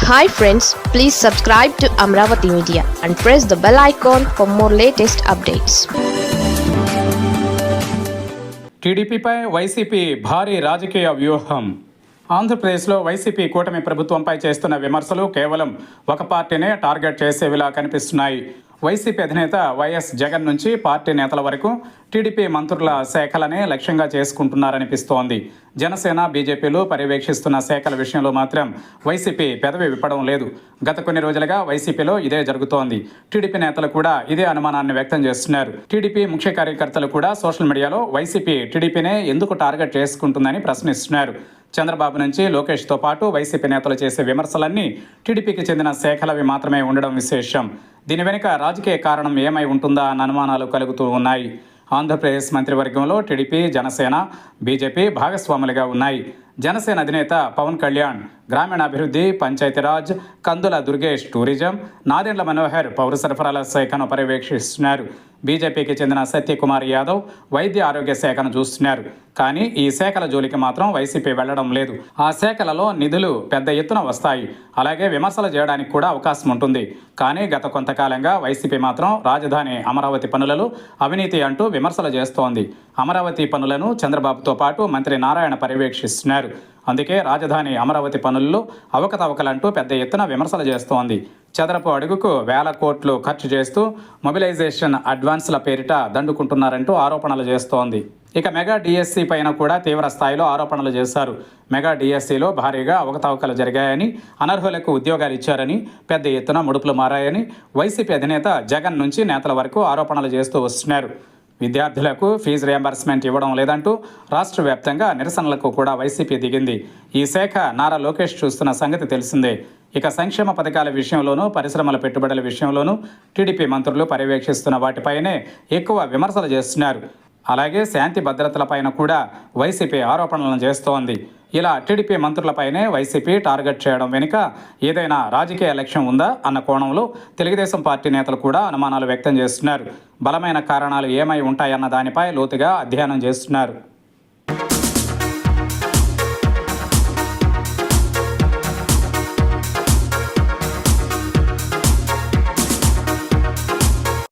Hi friends, please subscribe to Amravati Media and press the bell icon for more latest updates. టీడీపీపై YCP భారీ రాజకీయ వ్యూహం. ఆంధ్రప్రదేశ్లో YCP కూటమి ప్రభుత్వంపై చేస్తున్న విమర్శలు కేవలం ఒక పార్టీనే టార్గెట్ చేసేవిలా కనిపిస్తున్నాయి. వైసీపీ అధినేత వైఎస్ జగన్ నుంచి పార్టీ నేతల వరకు టీడీపీ మంత్రుల శాఖలనే లక్ష్యంగా చేసుకుంటున్నారనిపిస్తోంది. జనసేన, బీజేపీలు పర్యవేక్షిస్తున్న శాఖల విషయంలో మాత్రం వైసీపీ పెదవి విప్పడం లేదు. గత కొన్ని రోజులుగా వైసీపీలో ఇదే జరుగుతోంది. టీడీపీ నేతలు కూడా ఇదే అనుమానాన్ని వ్యక్తం చేస్తున్నారు. టీడీపీ ముఖ్య కార్యకర్తలు కూడా సోషల్ మీడియాలో వైసీపీ టీడీపీనే ఎందుకు టార్గెట్ చేసుకుంటుందని ప్రశ్నిస్తున్నారు. చంద్రబాబు నుంచి లోకేష్తో పాటు వైసీపీ నేతలు చేసే విమర్శలన్నీ టీడీపీకి చెందిన శాఖలవి మాత్రమే ఉండడం విశేషం. దీని వెనుక రాజకీయ కారణం ఏమై ఉంటుందా అన్న అనుమానాలు కలుగుతూ ఉన్నాయి. ఆంధ్రప్రదేశ్ మంత్రివర్గంలో టీడీపీ, జనసేన, బీజేపీ భాగస్వాములుగా ఉన్నాయి. జనసేన అధినేత పవన్ కళ్యాణ్ గ్రామీణాభివృద్ధి, పంచాయతీరాజ్, కందుల దుర్గేష్ టూరిజం, నాదెండ్ల మనోహర్ పౌర సరఫరాల శాఖను పర్యవేక్షిస్తున్నారు. బీజేపీకి చెందిన సత్యకుమార్ యాదవ్ వైద్య ఆరోగ్య శాఖను చూస్తున్నారు. కానీ ఈ శాఖల జోలికి మాత్రం వైసీపీ వెళ్లడం లేదు. ఆ శాఖలలో నిధులు పెద్ద ఎత్తున వస్తాయి. అలాగే విమర్శలు చేయడానికి కూడా అవకాశం ఉంటుంది. కానీ గత కొంతకాలంగా వైసీపీ మాత్రం రాజధాని అమరావతి పనులలో అవినీతి అంటూ విమర్శలు చేస్తోంది. అమరావతి పనులను చంద్రబాబుతో పాటు మంత్రి నారాయణ పర్యవేక్షిస్తున్నారు. అందుకే రాజధాని అమరావతి పనుల్లో అవకతవకలంటూ పెద్ద ఎత్తున విమర్శలు చేస్తోంది. చదరపు అడుగుకు వేల కోట్లు ఖర్చు చేస్తూ మొబిలైజేషన్ అడ్వాన్స్ల పేరిట దండుకుంటున్నారంటూ ఆరోపణలు చేస్తోంది. ఇక మెగా డిఎస్సి పైన కూడా తీవ్ర స్థాయిలో ఆరోపణలు చేశారు. మెగా డిఎస్సిలో భారీగా అవకతవకలు జరిగాయని, అనర్హులకు ఉద్యోగాలు ఇచ్చారని, పెద్ద ఎత్తున ముడుపులు మారాయని వైసీపీ అధినేత జగన్ నుంచి నేతల వరకు ఆరోపణలు చేస్తూ వస్తున్నారు. విద్యార్థులకు ఫీజు రియంబర్స్మెంట్ ఇవ్వడం లేదంటూ రాష్ట్ర వ్యాప్తంగా నిరసనలకు కూడా వైసీపీ దిగింది. ఈ శాఖ నారా లోకేష్ చూస్తున్న సంగతి తెలిసిందే. ఇక సంక్షేమ పథకాల విషయంలోనూ, పరిశ్రమల పెట్టుబడుల విషయంలోనూ టీడీపీ మంత్రులు పర్యవేక్షిస్తున్న వాటిపైనే ఎక్కువ విమర్శలు చేస్తున్నారు. అలాగే శాంతి భద్రతలపైన కూడా వైసీపీ ఆరోపణలను చేస్తోంది. ఇలా టీడీపీ మంత్రులపైనే వైసీపీ టార్గెట్ చేయడం వెనుక ఏదైనా రాజకీయ లక్ష్యం ఉందా అన్న కోణంలో తెలుగుదేశం పార్టీ నేతలు కూడా అనుమానాలు వ్యక్తం చేస్తున్నారు. బలమైన కారణాలు ఏమై ఉంటాయన్న దానిపై లోతుగా అధ్యయనం చేస్తున్నారు.